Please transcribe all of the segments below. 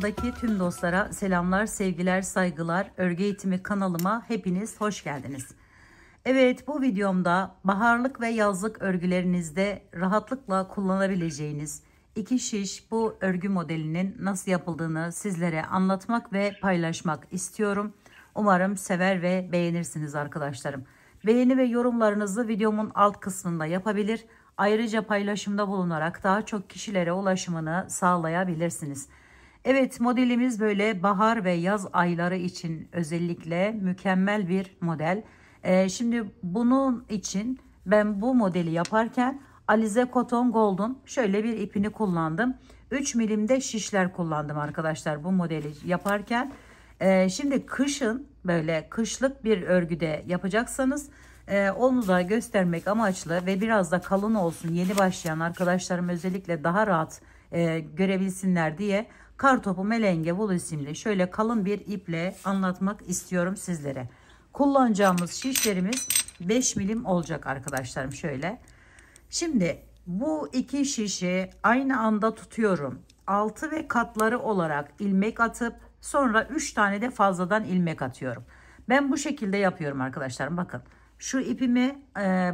Kanalımdaki tüm dostlara selamlar, sevgiler, saygılar. Örgü eğitimi kanalıma hepiniz hoş geldiniz. Evet, bu videomda baharlık ve yazlık örgülerinizde rahatlıkla kullanabileceğiniz 2 şiş bu örgü modelinin nasıl yapıldığını sizlere anlatmak ve paylaşmak istiyorum. Umarım sever ve beğenirsiniz arkadaşlarım. Beğeni ve yorumlarınızı videomun alt kısmında yapabilir. Ayrıca paylaşımda bulunarak daha çok kişilere ulaşımını sağlayabilirsiniz. Evet, modelimiz böyle bahar ve yaz ayları için özellikle mükemmel bir model. Şimdi bunun için ben bu modeli yaparken Alize Cotton Gold'un şöyle bir ipini kullandım. 3 milimde şişler kullandım arkadaşlar bu modeli yaparken. Şimdi kışın böyle kışlık bir örgüde yapacaksanız onu da göstermek amaçlı ve biraz da kalın olsun, yeni başlayan arkadaşlarım özellikle daha rahat görebilsinler diye Kartopu Melenge Wool isimli şöyle kalın bir iple anlatmak istiyorum sizlere. Kullanacağımız şişlerimiz 5 milim olacak arkadaşlarım şöyle. Şimdi bu 2 şişi aynı anda tutuyorum. Altı ve katları olarak ilmek atıp sonra 3 tane de fazladan ilmek atıyorum. Ben bu şekilde yapıyorum arkadaşlarım. Bakın şu ipimi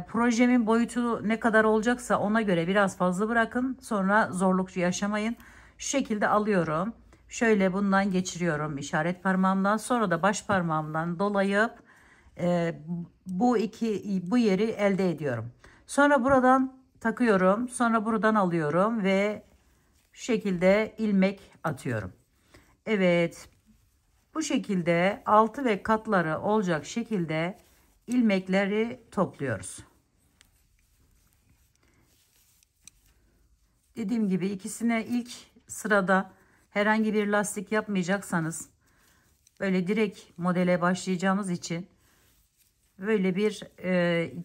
projemin boyutu ne kadar olacaksa ona göre biraz fazla bırakın. Sonra zorluk yaşamayın. Şu şekilde alıyorum. Şöyle bundan geçiriyorum işaret parmağımdan. Sonra da baş parmağımdan dolayıp bu yeri elde ediyorum. Sonra buradan takıyorum. Sonra buradan alıyorum ve şu şekilde ilmek atıyorum. Evet. Bu şekilde altı ve katları olacak şekilde ilmekleri topluyoruz. Dediğim gibi ikisine ilk sırada herhangi bir lastik yapmayacaksanız böyle direkt modele başlayacağımız için böyle bir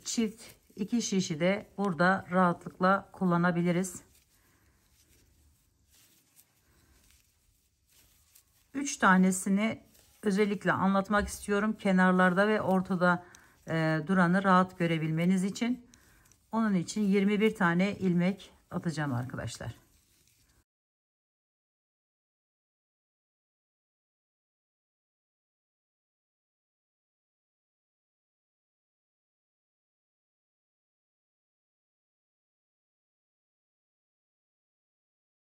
çift 2 şişi de burada rahatlıkla kullanabiliriz. 3 tanesini özellikle anlatmak istiyorum. Kenarlarda ve ortada duranı rahat görebilmeniz için. Onun için 21 tane ilmek atacağım arkadaşlar.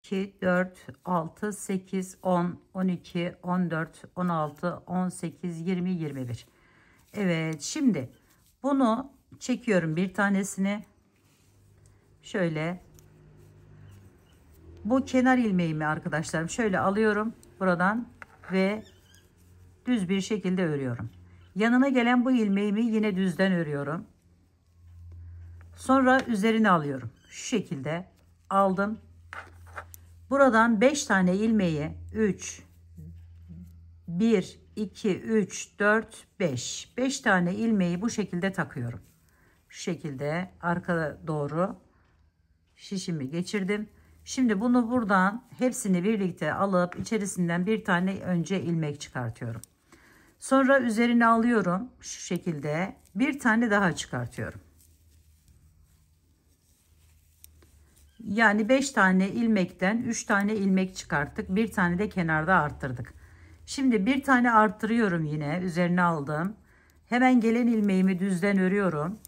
İki, 4, 6, 8, 10, 12, 14, 16, 18, 20, 21. Evet, şimdi bunu çekiyorum bir tanesini. Şöyle bu kenar ilmeğimi arkadaşlarım şöyle alıyorum buradan ve düz bir şekilde örüyorum. Yanına gelen bu ilmeğimi yine düzden örüyorum. Sonra üzerine alıyorum. Şu şekilde aldım. Buradan 5 tane ilmeği 1 2 3 4 5 tane ilmeği bu şekilde takıyorum. Şu şekilde arkaya doğru şişimi geçirdim. Şimdi bunu buradan hepsini birlikte alıp içerisinden bir tane önce ilmek çıkartıyorum. Sonra üzerine alıyorum şu şekilde bir tane daha çıkartıyorum. Yani 5 tane ilmekten 3 tane ilmek çıkarttık. Bir tane de kenarda arttırdık. Şimdi bir tane arttırıyorum yine üzerine aldım. Hemen gelen ilmeğimi düzden örüyorum.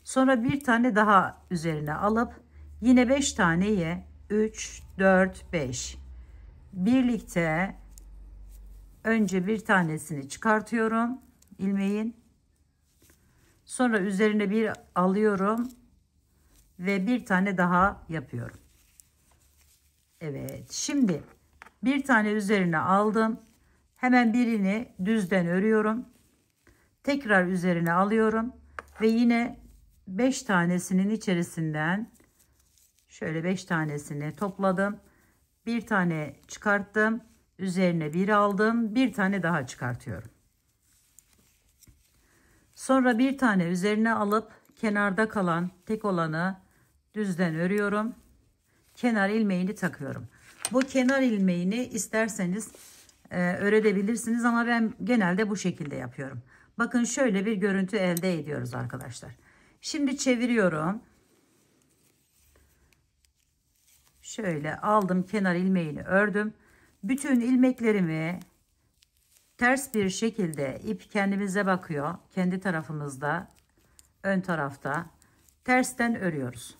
Sonra bir tane daha üzerine alıp yine 5 taneyi 3 4 5 birlikte önce bir tanesini çıkartıyorum ilmeğin. Sonra üzerine bir alıyorum ve bir tane daha yapıyorum. Evet, şimdi bir tane üzerine aldım. Hemen birini düzden örüyorum. Tekrar üzerine alıyorum ve yine 5 tanesinin içerisinden şöyle 5 tanesini topladım. Bir tane çıkarttım. Üzerine bir aldım. Bir tane daha çıkartıyorum. Sonra bir tane üzerine alıp kenarda kalan tek olanı düzden örüyorum. Kenar ilmeğini takıyorum. Bu kenar ilmeğini isterseniz örebilirsiniz ama ben genelde bu şekilde yapıyorum. Bakın şöyle bir görüntü elde ediyoruz arkadaşlar. Şimdi çeviriyorum. Şöyle aldım, kenar ilmeğini ördüm. Bütün ilmeklerimi ters bir şekilde, ip kendimize bakıyor. Kendi tarafımızda, ön tarafta tersten örüyoruz.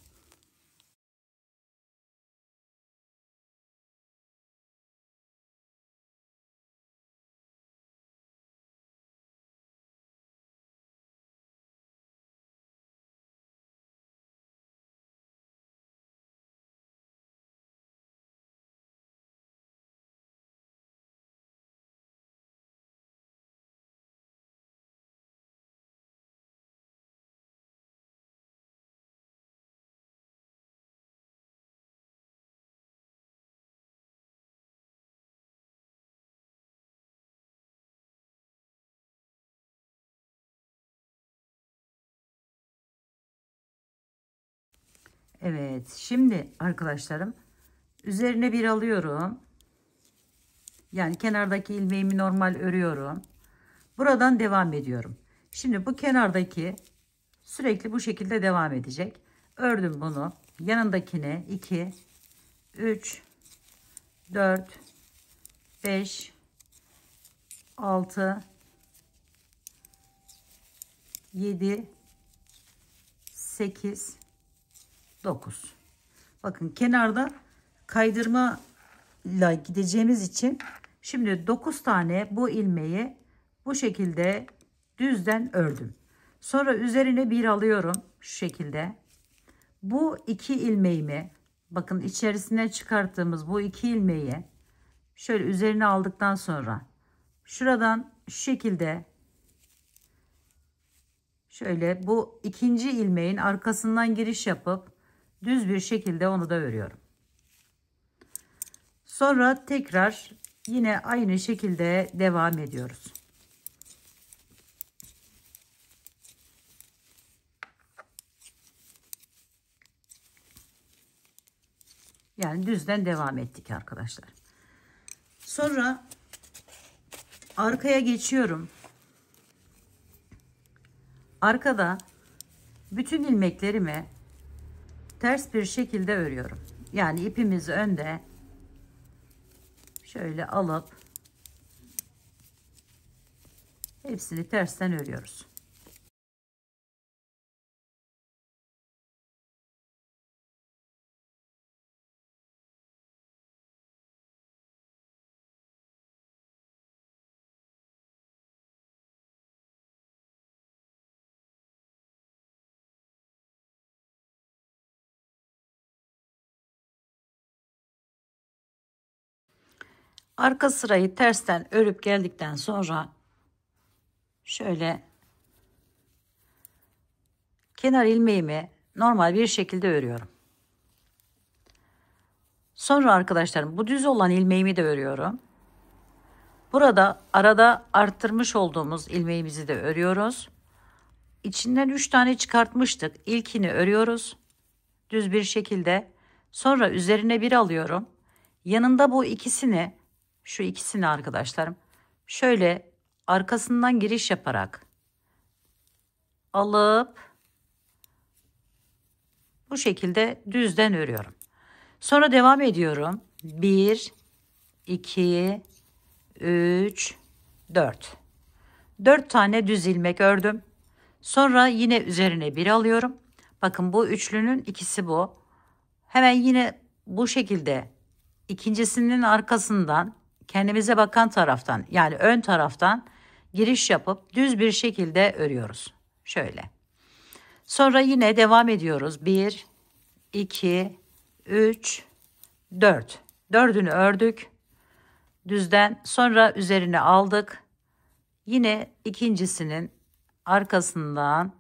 Evet, şimdi arkadaşlarım üzerine bir alıyorum. Yani kenardaki ilmeğimi normal örüyorum. Buradan devam ediyorum. Şimdi bu kenardaki sürekli bu şekilde devam edecek. Ördüm bunu. Yanındakine 2, 3, 4, 5, 6, 7, 8, 9. Bakın kenarda kaydırma ile gideceğimiz için şimdi 9 tane bu ilmeği bu şekilde düzden ördüm. Sonra üzerine bir alıyorum şu şekilde. Bu iki ilmeğimi, bakın içerisinden çıkarttığımız bu iki ilmeği şöyle üzerine aldıktan sonra şuradan şu şekilde şöyle bu ikinci ilmeğin arkasından giriş yapıp düz bir şekilde onu da örüyorum. Sonra tekrar yine aynı şekilde devam ediyoruz. Yani düzden devam ettik arkadaşlar. Sonra arkaya geçiyorum. Arkada bütün ilmeklerimi ters bir şekilde örüyorum. Yani ipimizi önde şöyle alıp hepsini tersten örüyoruz. Arka sırayı tersten örüp geldikten sonra şöyle kenar ilmeğimi normal bir şekilde örüyorum. Sonra arkadaşlarım bu düz olan ilmeğimi de örüyorum. Burada arada arttırmış olduğumuz ilmeğimizi de örüyoruz. İçinden 3 tane çıkartmıştık. İlkini örüyoruz. Düz bir şekilde. Sonra üzerine bir alıyorum. Yanında bu ikisini, şu ikisini arkadaşlarım, şöyle arkasından giriş yaparak alıp bu şekilde düzden örüyorum. Sonra devam ediyorum. 1, 2, 3, 4. 4 tane düz ilmek ördüm. Sonra yine üzerine bir alıyorum. Bakın bu üçlünün ikisi bu. Hemen yine bu şekilde ikincisinin arkasından kendimize bakan taraftan yani ön taraftan giriş yapıp düz bir şekilde örüyoruz. Şöyle. Sonra yine devam ediyoruz. 1, 2, 3, 4. Dördünü ördük. Düzden sonra üzerine aldık. Yine ikincisinin arkasından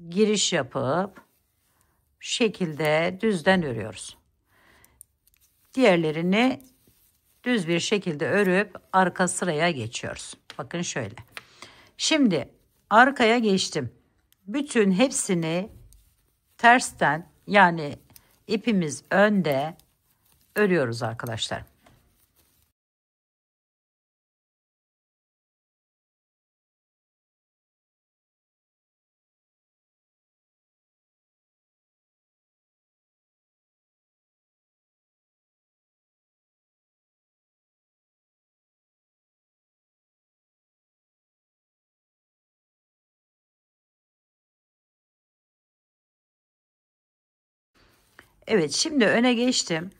giriş yapıp şekilde düzden örüyoruz. Diğerlerini düz bir şekilde örüp arka sıraya geçiyoruz. Bakın şöyle. Şimdi arkaya geçtim. Bütün hepsini tersten yani ipimiz önde örüyoruz arkadaşlar. Evet, şimdi öne geçtim.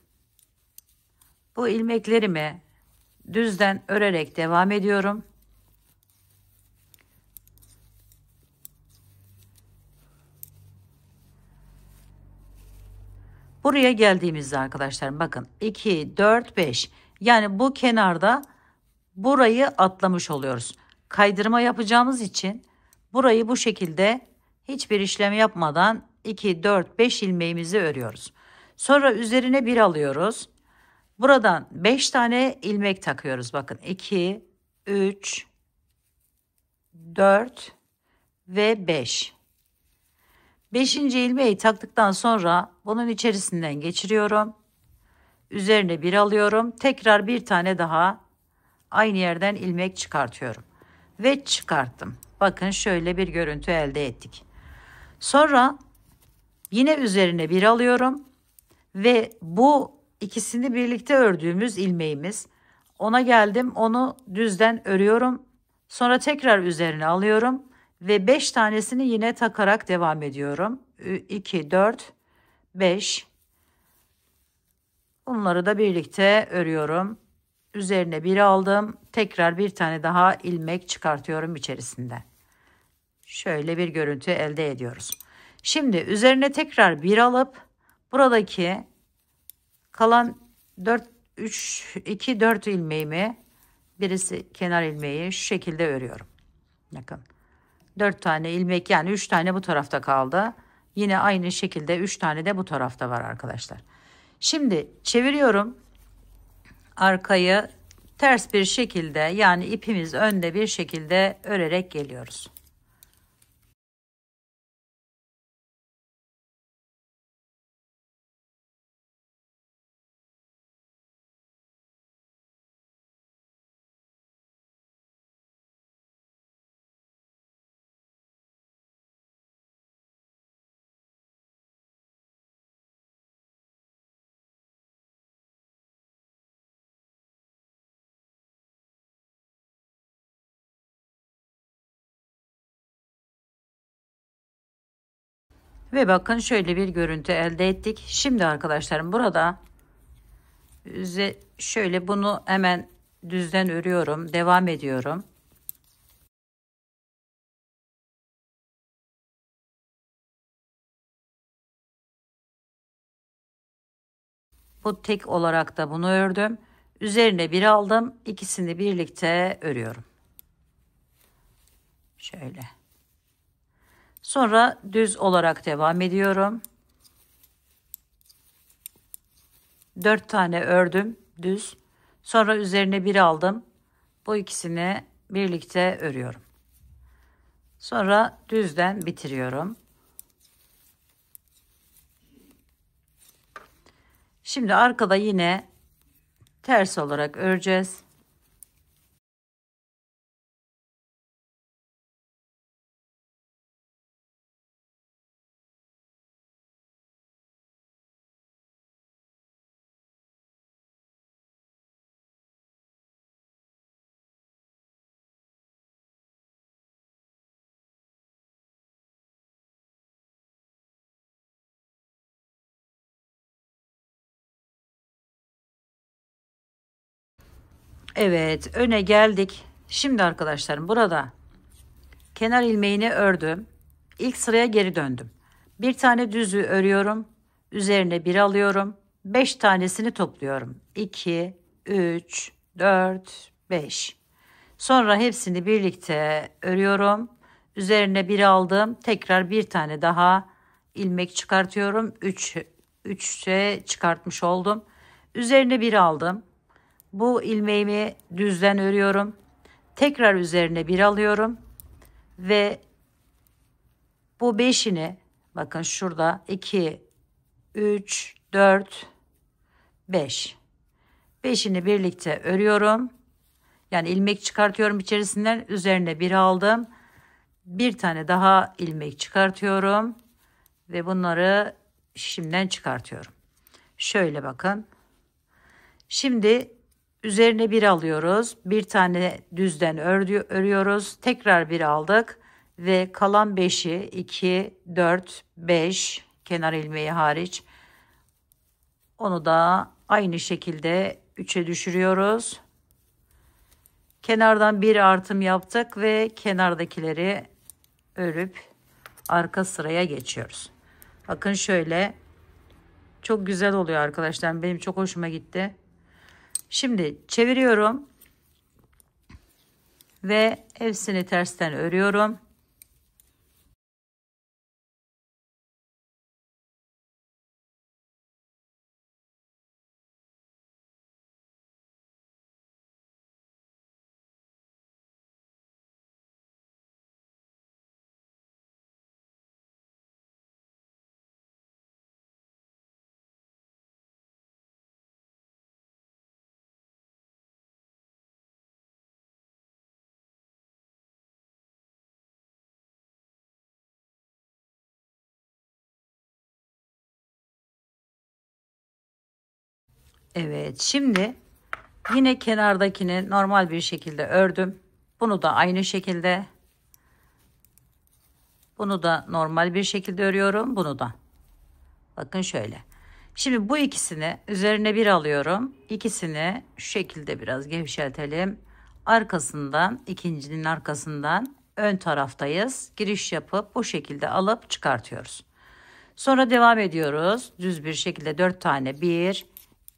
Bu ilmeklerimi düzden örerek devam ediyorum. Buraya geldiğimizde arkadaşlar bakın 2, 4, 5. Yani bu kenarda burayı atlamış oluyoruz. Kaydırma yapacağımız için burayı bu şekilde hiçbir işlem yapmadan 2, 4, 5 ilmeğimizi örüyoruz. Sonra üzerine bir alıyoruz. Buradan 5 tane ilmek takıyoruz. Bakın 2, 3, 4 ve 5. 5. ilmeği taktıktan sonra bunun içerisinden geçiriyorum. Üzerine bir alıyorum. Tekrar bir tane daha aynı yerden ilmek çıkartıyorum. Ve çıkarttım. Bakın şöyle bir görüntü elde ettik. Sonra yine üzerine bir alıyorum. Ve bu ikisini birlikte ördüğümüz ilmeğimiz. Ona geldim. Onu düzden örüyorum. Sonra tekrar üzerine alıyorum. Ve 5 tanesini yine takarak devam ediyorum. 2, 4, 5. Bunları da birlikte örüyorum. Üzerine bir aldım. Tekrar bir tane daha ilmek çıkartıyorum içerisinden. Şöyle bir görüntü elde ediyoruz. Şimdi üzerine tekrar bir alıp buradaki kalan 4, 3, 2, 4 ilmeğimi, birisi kenar ilmeği şu şekilde örüyorum. Bakın 4 tane ilmek, yani 3 tane bu tarafta kaldı. Yine aynı şekilde 3 tane de bu tarafta var arkadaşlar. Şimdi çeviriyorum. Arkayı ters bir şekilde, yani ipimiz önde bir şekilde örerek geliyoruz. Ve bakın şöyle bir görüntü elde ettik. Şimdi arkadaşlarım burada şöyle bunu hemen düzden örüyorum. Devam ediyorum. Bu tek olarak da bunu ördüm. Üzerine bir aldım. İkisini birlikte örüyorum. Şöyle. Sonra düz olarak devam ediyorum. 4 tane ördüm düz. Sonra üzerine bir aldım. Bu ikisini birlikte örüyorum. Sonra düzden bitiriyorum. Şimdi arkada yine ters olarak öreceğiz. Evet, öne geldik. Şimdi arkadaşlarım burada kenar ilmeğini ördüm. İlk sıraya geri döndüm. Bir tane düzü örüyorum. Üzerine bir alıyorum. 5 tanesini topluyorum. 2, 3, 4, 5. Sonra hepsini birlikte örüyorum. Üzerine bir aldım. Tekrar bir tane daha ilmek çıkartıyorum. 3'e çıkartmış oldum. Üzerine bir aldım. Bu ilmeğimi düzden örüyorum. Tekrar üzerine bir alıyorum. Ve bu 5'ini bakın şurada 2, 3, 4, 5. 5'ini birlikte örüyorum. Yani ilmek çıkartıyorum içerisinden. Üzerine bir aldım. Bir tane daha ilmek çıkartıyorum. Ve bunları şimdiden çıkartıyorum. Şöyle bakın. Şimdi üzerine bir alıyoruz. Bir tane düzden örüyoruz. Tekrar bir aldık. Ve kalan 5'i 2, 4, 5 kenar ilmeği hariç Onu da aynı şekilde 3'e düşürüyoruz. Kenardan bir artım yaptık ve kenardakileri örüp arka sıraya geçiyoruz. Bakın şöyle çok güzel oluyor arkadaşlar. Benim çok hoşuma gitti. Şimdi çeviriyorum ve hepsini tersten örüyorum. Evet, şimdi yine kenardakini normal bir şekilde ördüm. Bunu da aynı şekilde, bunu da normal bir şekilde örüyorum. Bunu da. Bakın şöyle. Şimdi bu ikisini üzerine bir alıyorum. İkisini şu şekilde biraz gevşetelim. Arkasından, ikincinin arkasından ön taraftayız. Giriş yapıp bu şekilde alıp çıkartıyoruz. Sonra devam ediyoruz. Düz bir şekilde 4 tane. 1,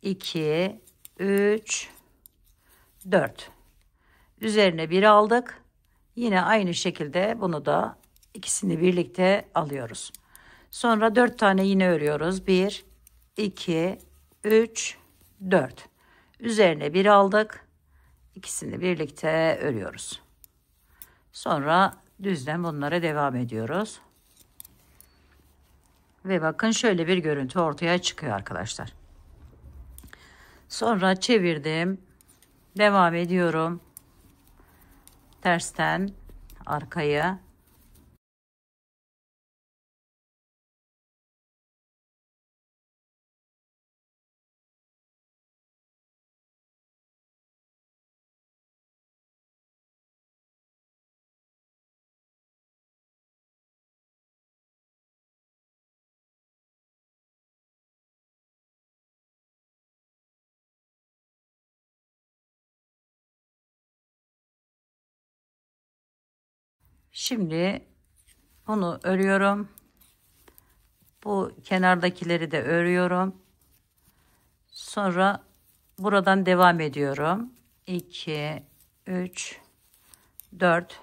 2, 3, 4. Üzerine bir aldık. Yine aynı şekilde bunu da ikisini birlikte alıyoruz. Sonra 4 tane yine örüyoruz. 1, 2, 3, 4. Üzerine bir aldık. İkisini birlikte örüyoruz. Sonra düzden bunlara devam ediyoruz. Ve bakın şöyle bir görüntü ortaya çıkıyor arkadaşlar. Sonra çevirdim. Devam ediyorum. Tersten arkaya. Şimdi bunu örüyorum. Bu kenardakileri de örüyorum. Sonra buradan devam ediyorum. 2, 3, 4.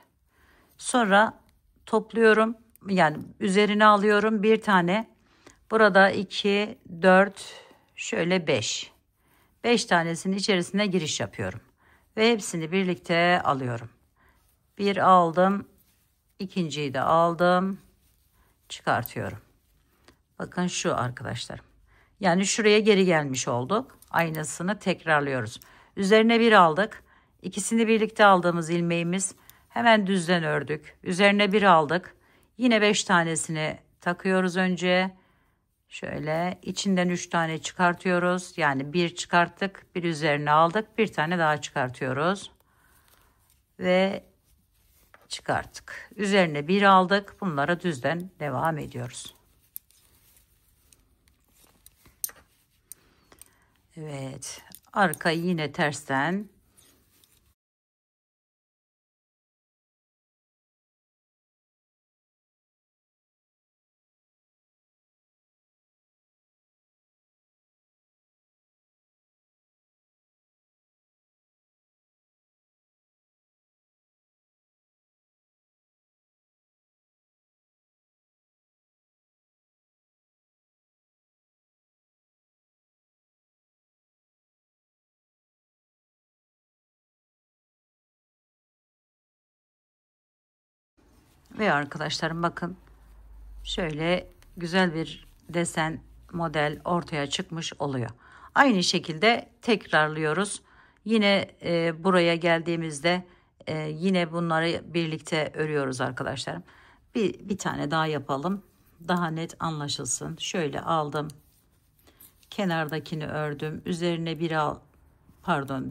Sonra topluyorum. Yani üzerine alıyorum bir tane. Burada 2, 4, şöyle 5. 5 tanesinin içerisine giriş yapıyorum. Ve hepsini birlikte alıyorum. Bir aldım. İkinciyi de aldım. Çıkartıyorum. Bakın şu arkadaşlarım. Yani şuraya geri gelmiş olduk. Aynısını tekrarlıyoruz. Üzerine bir aldık. İkisini birlikte aldığımız ilmeğimiz hemen düzden ördük. Üzerine bir aldık. Yine 5 tanesini takıyoruz önce. Şöyle içinden 3 tane çıkartıyoruz. Yani bir çıkarttık, bir üzerine aldık, bir tane daha çıkartıyoruz. Ve çıkarttık. Üzerine bir aldık. Bunlara düzden devam ediyoruz. Evet. Arkayı yine tersten. Ve arkadaşlarım bakın. Şöyle güzel bir desen model ortaya çıkmış oluyor. Aynı şekilde tekrarlıyoruz. Yine buraya geldiğimizde yine bunları birlikte örüyoruz arkadaşlarım. Bir tane daha yapalım. Daha net anlaşılsın. Şöyle aldım. Kenardakini ördüm. Üzerine bir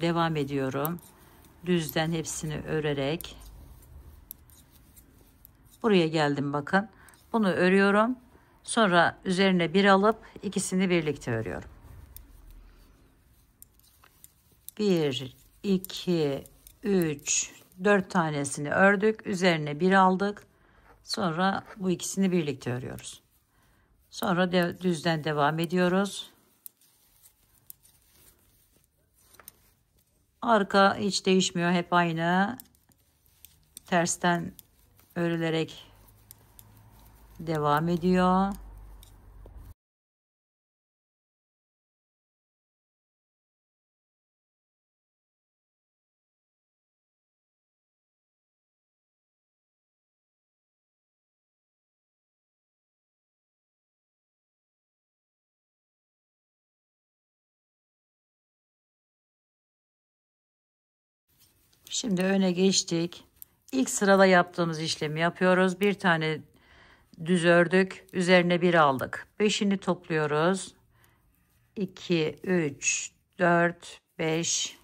devam ediyorum. Düzden hepsini örerek buraya geldim bakın. Bunu örüyorum. Sonra üzerine bir alıp ikisini birlikte örüyorum. 1, 2, 3, 4 tanesini ördük. Üzerine bir aldık. Sonra bu ikisini birlikte örüyoruz. Sonra düzden devam ediyoruz. Arka hiç değişmiyor. Hep aynı. Tersten örülerek devam ediyor. Şimdi öne geçtik. İlk sırada yaptığımız işlemi yapıyoruz. Bir tane düz ördük. Üzerine bir aldık. 5'ini topluyoruz. 2, 3, 4, 5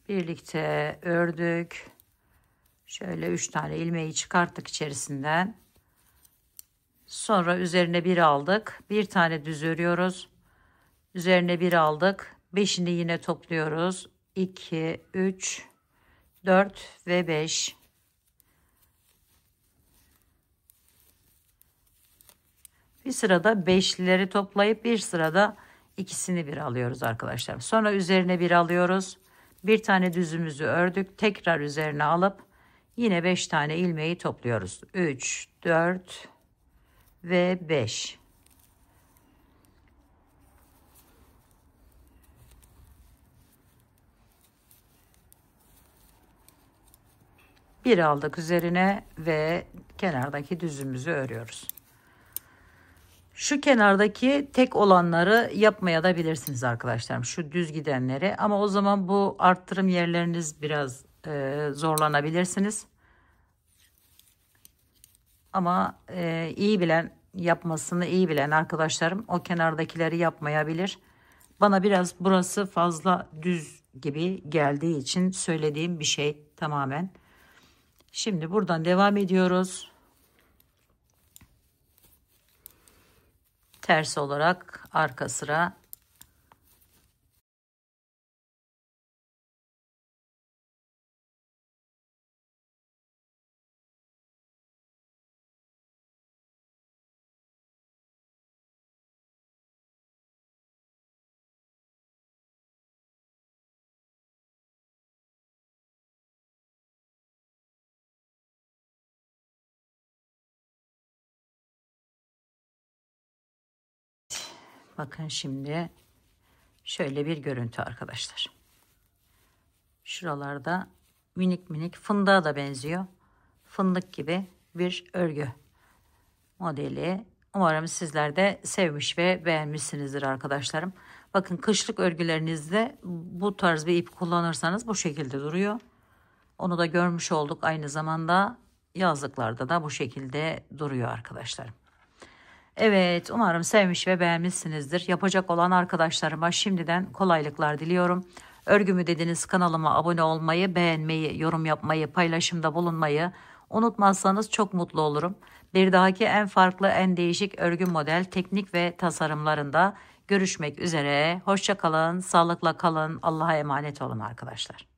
birlikte ördük. Şöyle 3 tane ilmeği çıkarttık içerisinden. Sonra üzerine bir aldık. Bir tane düz örüyoruz. Üzerine bir aldık. 5'ini yine topluyoruz. 2, 3, 4 ve 5. Bir sırada beşlileri toplayıp bir sırada ikisini bir alıyoruz arkadaşlar. Sonra üzerine bir alıyoruz. Bir tane düzümüzü ördük. Tekrar üzerine alıp yine 5 tane ilmeği topluyoruz. 3, 4 ve 5. Bir aldık üzerine ve kenardaki düzümüzü örüyoruz. Şu kenardaki tek olanları yapmaya da bilirsiniz arkadaşlarım. Şu düz gidenleri, ama o zaman bu arttırım yerleriniz biraz zorlanabilirsiniz. Ama yapmasını iyi bilen arkadaşlarım o kenardakileri yapmayabilir. Bana biraz burası fazla düz gibi geldiği için söylediğim bir şey tamamen. Şimdi buradan devam ediyoruz. Ters olarak arka sıra. Bakın şimdi şöyle bir görüntü arkadaşlar. Şuralarda minik minik fındığa da benziyor. Fındık gibi bir örgü modeli. Umarım sizler de sevmiş ve beğenmişsinizdir arkadaşlarım. Bakın kışlık örgülerinizde bu tarz bir ip kullanırsanız bu şekilde duruyor. Onu da görmüş olduk. Aynı zamanda yazlıklarda da bu şekilde duruyor arkadaşlarım. Evet, umarım sevmiş ve beğenmişsinizdir. Yapacak olan arkadaşlarıma şimdiden kolaylıklar diliyorum. Örgümü dediniz kanalıma abone olmayı, beğenmeyi, yorum yapmayı, paylaşımda bulunmayı unutmazsanız çok mutlu olurum. Bir dahaki en farklı, en değişik örgü model, teknik ve tasarımlarında görüşmek üzere. Hoşça kalın, sağlıkla kalın, Allah'a emanet olun arkadaşlar.